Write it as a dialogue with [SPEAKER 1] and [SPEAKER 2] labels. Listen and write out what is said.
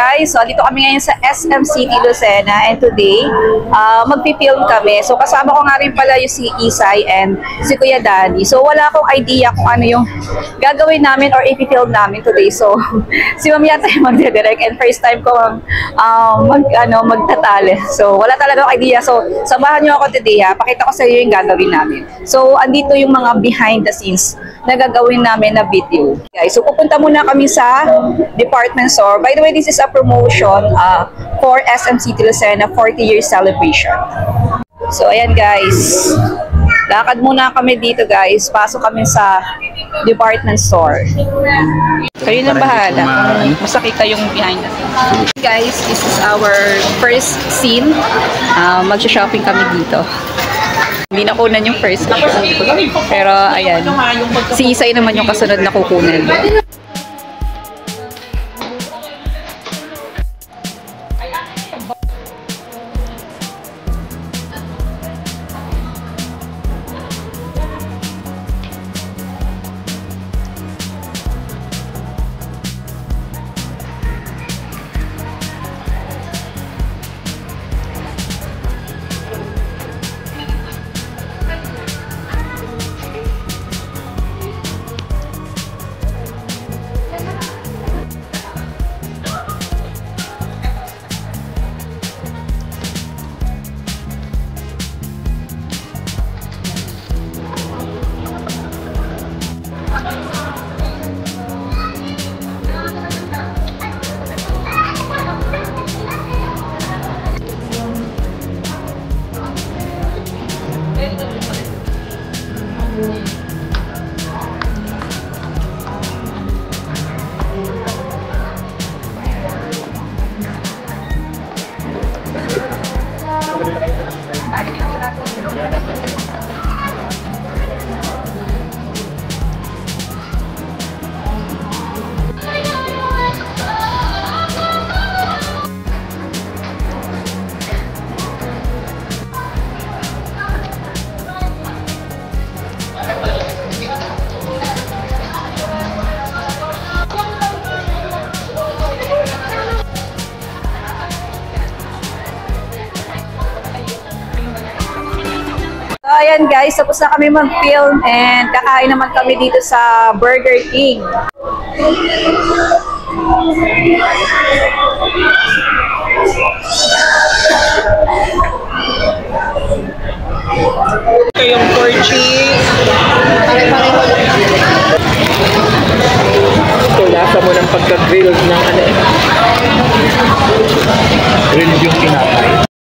[SPEAKER 1] guys, so dito kami ngayon sa SM City, Lucena, and today, magpipilm kami. So kasama ko nga rin pala yung si Isay and si Kuya Danny. So wala akong idea kung ano yung gagawin namin or ipipilm namin today. So si Ma'am yata yung magdidirect and first time ko magtatali. So wala talaga akong idea. So samahan nyo ako today ha, pakita ko sa iyo yung gagawin namin. So andito yung mga behind the scenes na gagawin namin na video. Guys, so pupunta muna kami sa department store. By the way, this is a promotion for SM City Lucena 40-year celebration. So ayan guys, lakad muna kami dito guys. Pasok kami sa department store. Kayo na bahala kung masakita yung behind the scenes. Guys, this is our first scene. Magsha-shopping kami dito. Hindi nakunan yung first show. Pero ayan, si Isay naman yung kasunod na kukunan. Ayan guys, tapos na kami mag-film and kakain naman kami dito sa Burger King.
[SPEAKER 2] Ito yung porchi. Ito, lasa mo ng pagka-grilled ng ano eh. Grilled yung tinapay.